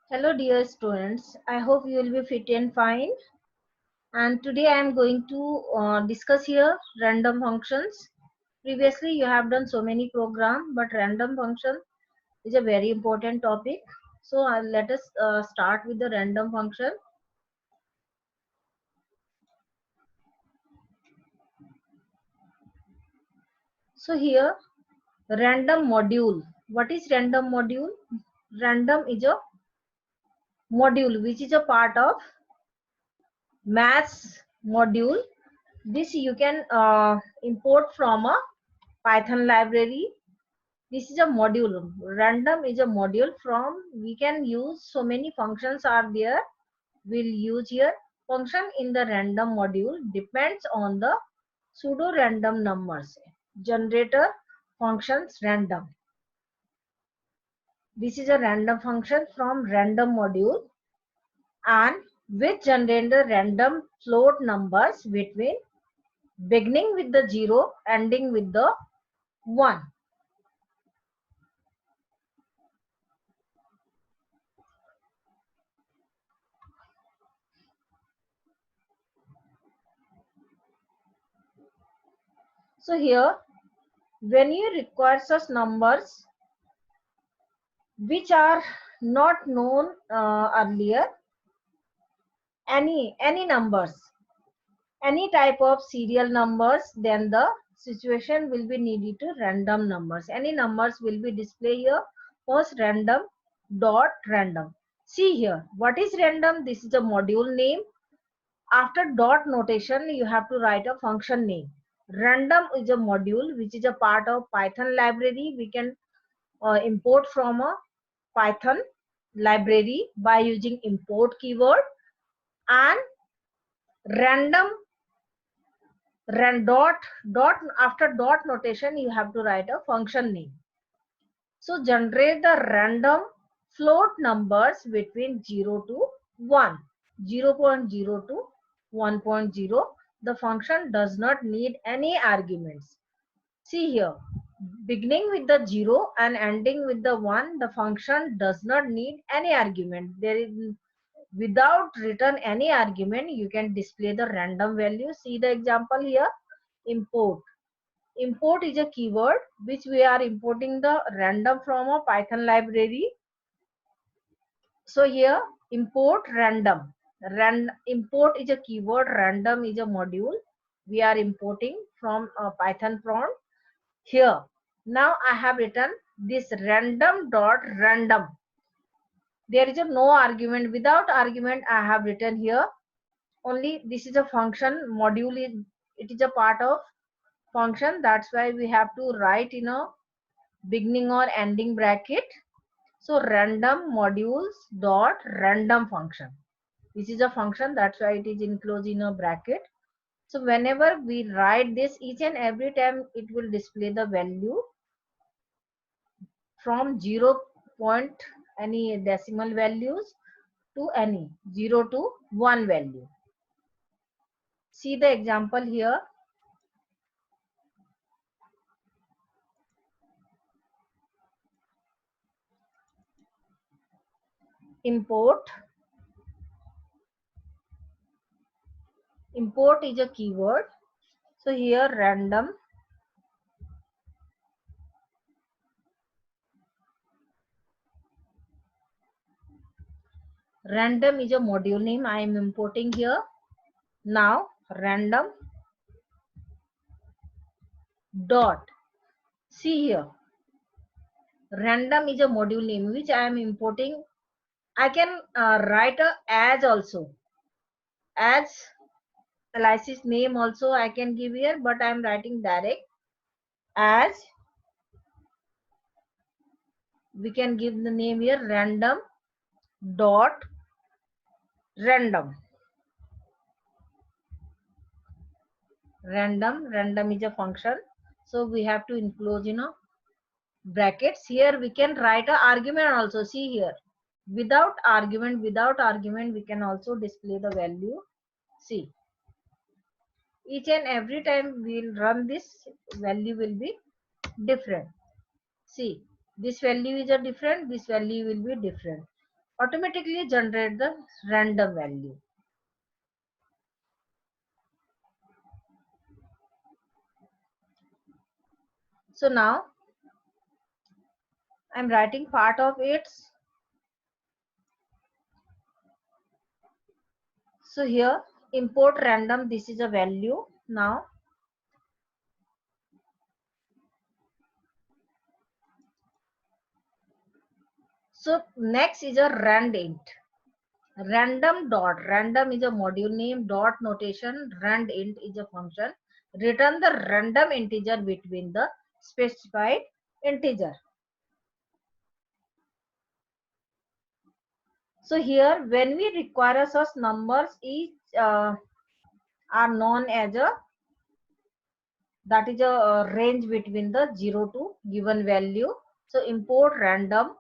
Hello dear students, I hope you will be fit and fine. And today I am going to discuss here random functions. Previously you have done so many programs, but random function is a very important topic. So let us start with the random function. So here random module. What is random module? Random is a module which is a part of maths module. This you can import from a Python library. This is a module. Random is a module from we can use so many functions are there. We'll use here function in the random module depends on the pseudo random numbers. Generator functions random. This is a random function from random module and which generate the random float numbers between beginning with the 0 ending with the 1. So here when you require such numbers which are not known earlier, any numbers, any type of serial numbers, then the situation will be needed to random numbers. Any numbers will be displayed here. First random dot random. See here what is random. This is a module name. After dot notation you have to write a function name. Random is a module which is a part of Python library. We can import from a Python library by using import keyword. And random dot after dot notation you have to write a function name. So generate the random float numbers between 0 to 1, 0.0 to 1.0. The function does not need any arguments. See here, beginning with the 0 and ending with the 1, the function does not need any argument. There is without return any argument, you can display the random value. See the example here, import. Import is a keyword which we are importing the random from a Python library. So here import random. Import is a keyword, random is a module. We are importing from a Python prompt. Here now I have written this random dot random. There is a no argument. Without argument I have written here only. This is a function module is, it is a part of function, that's why we have to write in a beginning or ending bracket. So random modules dot random function, this is a function, that's why it is enclosed in a bracket. So whenever we write this, each and every time it will display the value from 0 point any decimal values to any 0 to 1 value. See the example here. Import. Import is a keyword. So here random random is a module name I am importing here. Now random dot, see here random is a module name which I am importing. I can write a as also, as license name also I can give here, but I am writing direct as. We can give the name here random dot random. Random is a function, so we have to enclose brackets. Here we can write a argument also. See here, without argument we can also display the value. See, each and every time we'll run this, value will be different. See, this value is a different, this value will be different. automatically generate the random value. So now I'm writing part of it. So here import random, this is a value. Now so next is a randint. Random dot, random is a module name, dot notation, randint is a function. Return the random integer between the specified integer. So here when we require such numbers, each are known as a, that is a range between the 0 to given value. So import random,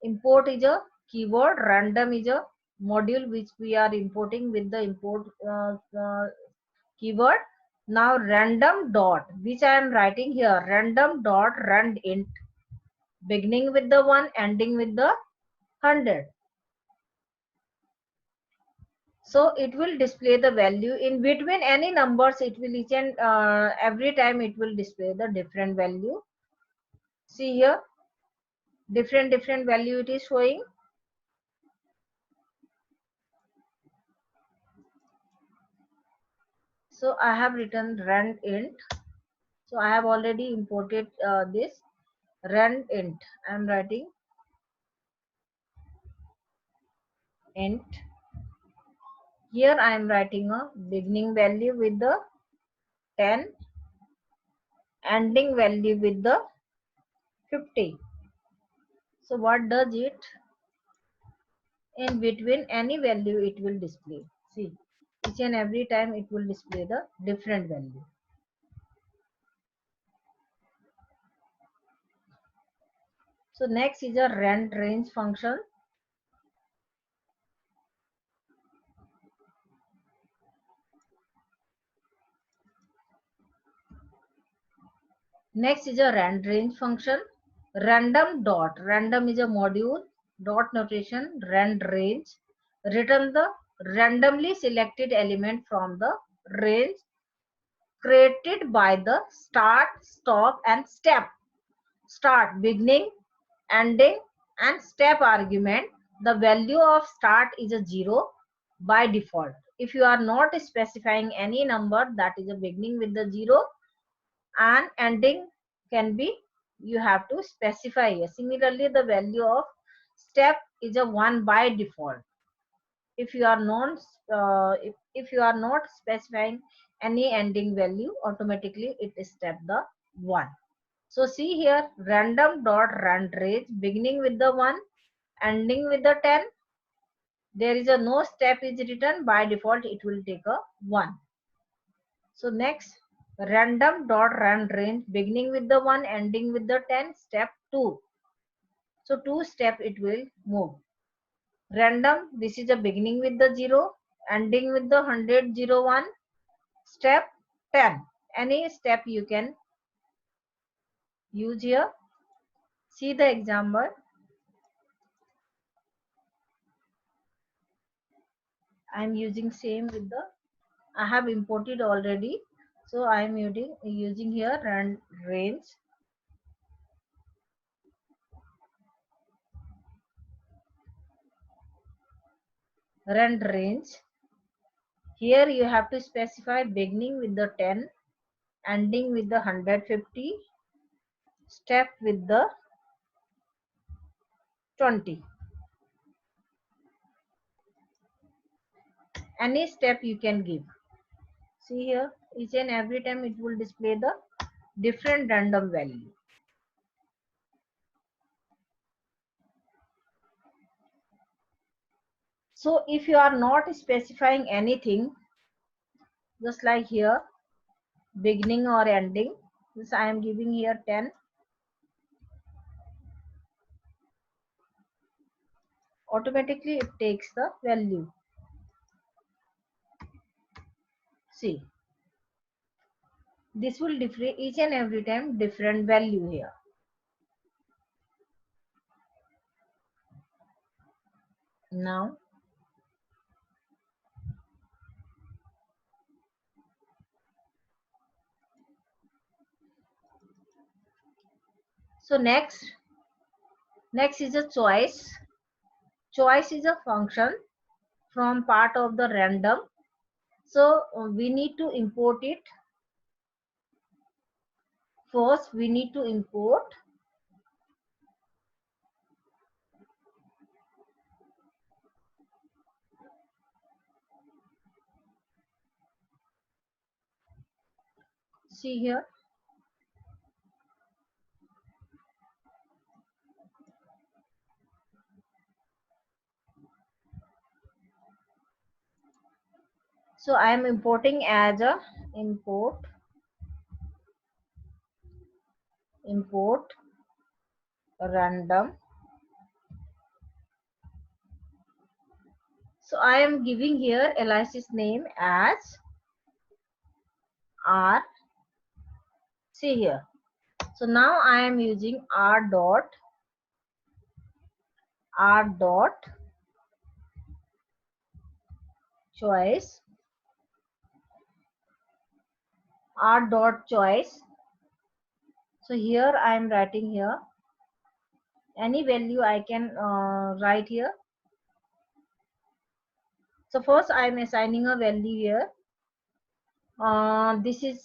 import is a keyword, random is a module which we are importing with the import keyword. Now random dot, which I am writing here, random dot rand int, beginning with the 1, ending with the 100. So it will display the value in between any numbers. It will each and every time it will display the different value. See here, different value it is showing. So I have written rand int. So I have already imported this rand int. I am writing int. Here I am writing a beginning value with the 10, ending value with the 50. So what does it? In between any value it will display. See, each and every time it will display the different value. So next is a rand range function. Next is a rand range function. Random dot, random is a module, dot notation, rand range. Return the randomly selected element from the range created by the start, stop and step. Start, beginning, ending and step argument. The value of start is a 0 by default. If you are not specifying any number, that is a beginning with the 0 and ending can be, you have to specify. Similarly, the value of step is a 1 by default. If you are not if you are not specifying any ending value, automatically it is step the 1. So see here, random dot rand range, beginning with the 1, ending with the 10. There is a no step is written, by default it will take a 1. So next, random dot rand range, beginning with the 1, ending with the 10, step 2. So 2 step it will move. Random, this is a beginning with the 0, ending with the 100, 0, 1, step 10. Any step you can use here. See the example. I am using same with the, I have imported already. So I am using here rand range. Rand range. Here you have to specify beginning with the 10, ending with the 150, step with the 20. Any step you can give. See here, each and every time it will display the different random value. So if you are not specifying anything, just like here, beginning or ending, this I am giving here 10. Automatically it takes the value. See, this will differ each and every time different value here. Now so next is a choice. Choice is a function from part of the random. So we need to import it. First we need to import see here. So I am importing as a import random. So I am giving here alias's name as R. See here. So now I am using R dot choice R dot choice. So here I am writing here any value I can write here. So first I am assigning a value here. This is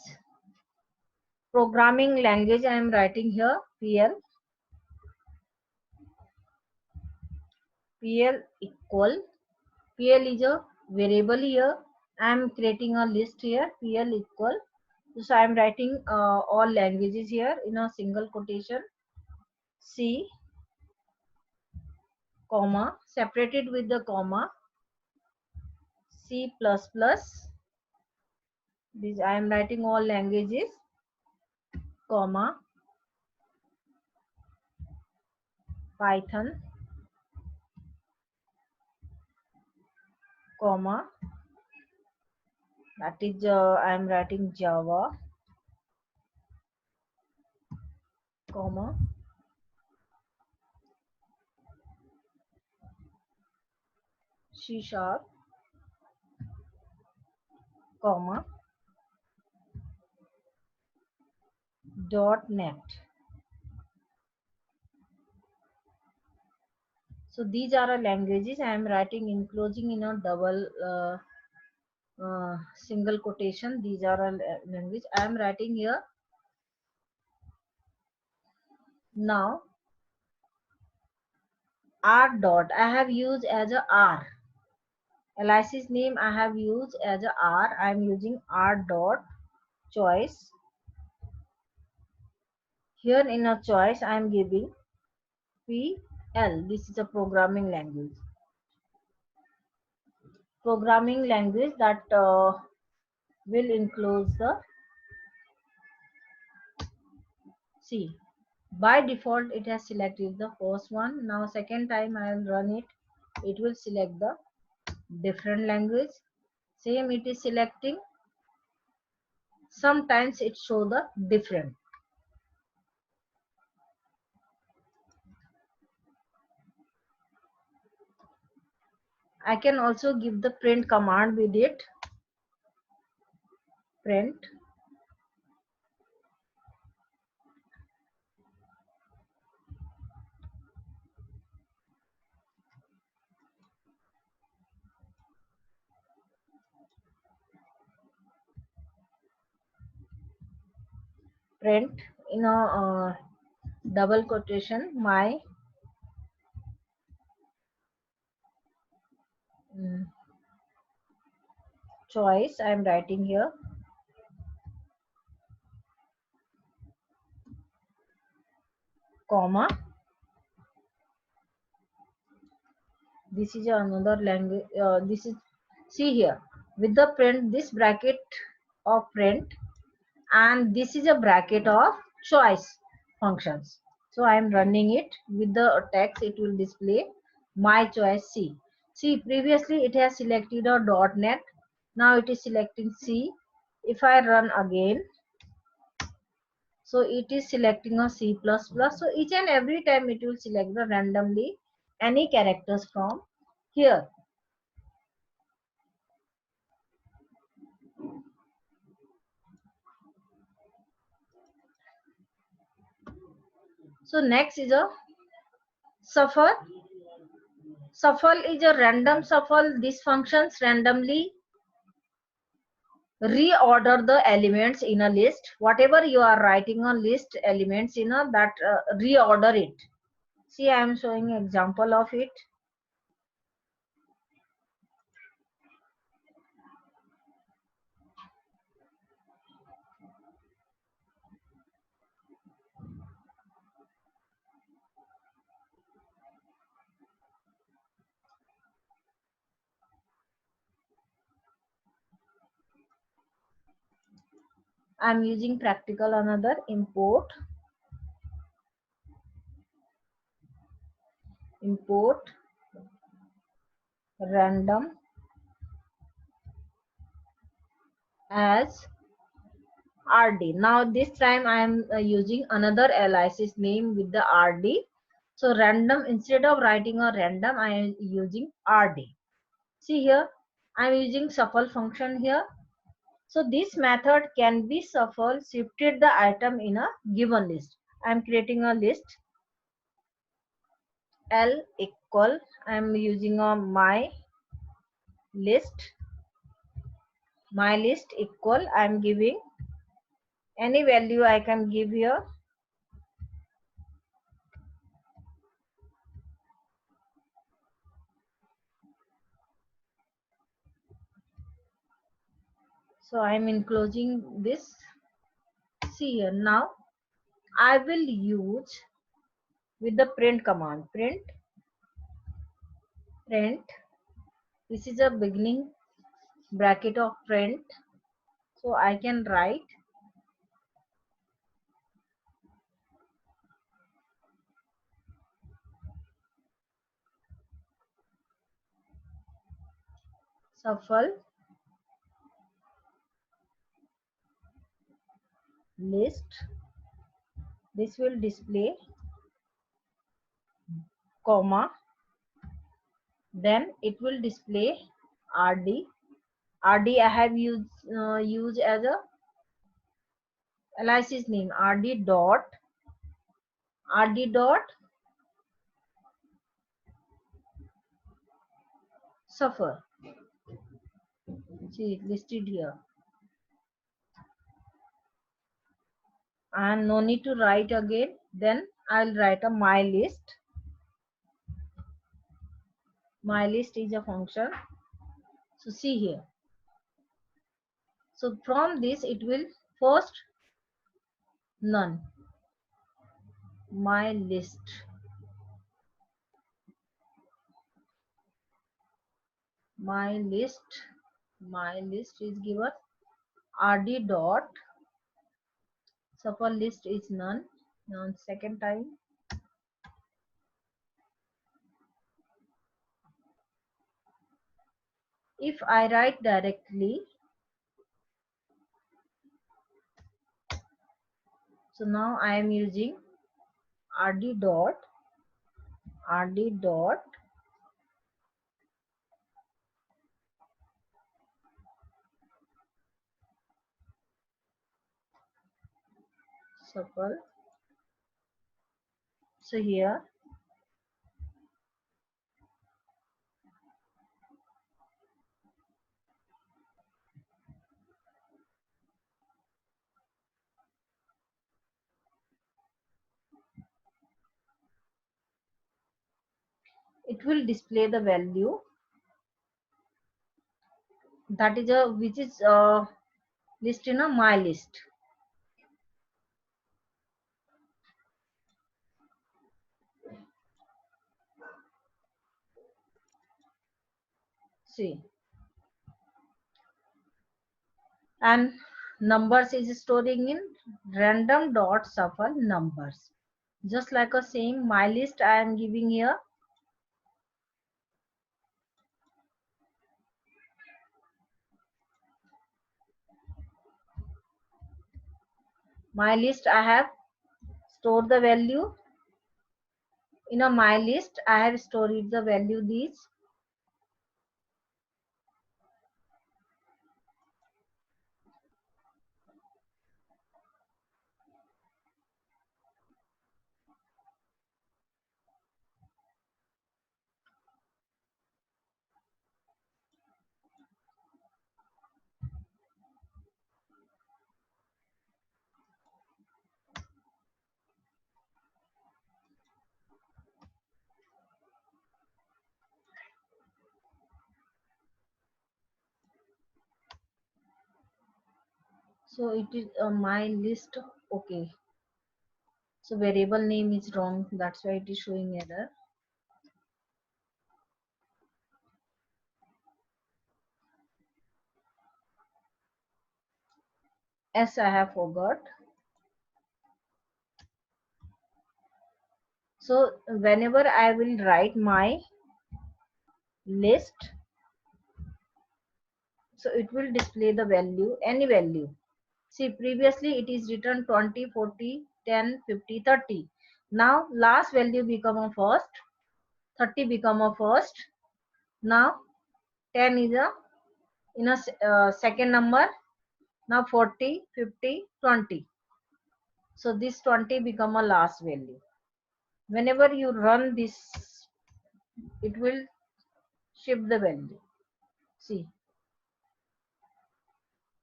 programming language. I am writing here PL equal PL is a variable here. I am creating a list here. PL equal. So I am writing all languages here in a single quotation. C comma separated with the comma C plus plus. This I am writing all languages comma Python comma that is I am writing Java comma C sharp comma .NET. So these are languages I am writing enclosing in a double single quotation. These are a language I am writing here. Now R dot I have used as a R. Alias's name I have used as a R. I am using R dot choice. Here in a choice I am giving PL. This is a programming language. Programming language that will enclose the C. By default it has selected the first one. Now second time I will run it. It will select the different language. Same it is selecting. Sometimes it show the different. I can also give the print command with it. Print print in a double quotation my choice. I am writing here comma this is another language. This is see here with the print this bracket of print and this is a bracket of choice functions. So I am running it with the text. It will display my choice C. See previously it has selected a .NET. Now it is selecting C. If I run again, so it is selecting a C++. So each and every time it will select the randomly any characters from here. So next is a shuffle. Shuffle is a random shuffle. This functions randomly reorder the elements in a list. Whatever you are writing on list elements in a that reorder it. See, I am showing example of it. I am using practical another import random as RD. Now this time I am using another aliases name with the RD. So random, instead of writing a random, I am using RD. See here, I am using shuffle function here. So this method can be shuffle shifted the item in a given list. I am creating a list L equal, I am using a list my list equal, I am giving any value I can give here. So I am enclosing this. See here, now I will use with the print command. Print. This is a beginning bracket of print. So I can write shuffle list. This will display comma. Then it will display RD. RD I have used as a aliases name RD dot suffer. See, listed here. And no need to write again. Then I'll write a my list. My list is a function. So see here. So from this it will first none. My list. My list. My list is given RD dot suffer list is none. Now second time. If I write directly, so now I am using RD dot shuffle. So here it will display the value that is a which is list in a my list. See, and numbers is storing in random dot shuffle numbers. Just like a same my list I am giving here. My list I have stored the value in a my list. I have stored the value these. So it is my list. Okay. So variable name is wrong. That's why it is showing error. Yes, I have forgot. So whenever I will write my list, so it will display the value, any value. See, previously it is written 20, 40, 10, 50, 30. Now last value become a first, 30 become a first. Now 10 is a in a second number. Now 40, 50, 20. So this 20 become a last value. Whenever you run this, it will shift the value. See,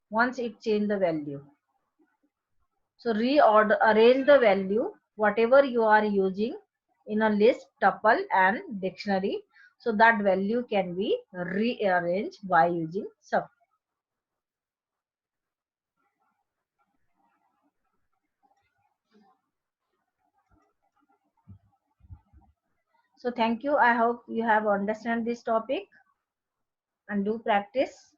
once it change the value. So reorder, arrange the value, whatever you are using in a list, tuple and dictionary. So that value can be rearranged by using sub. So thank you. I hope you have understand this topic and do practice.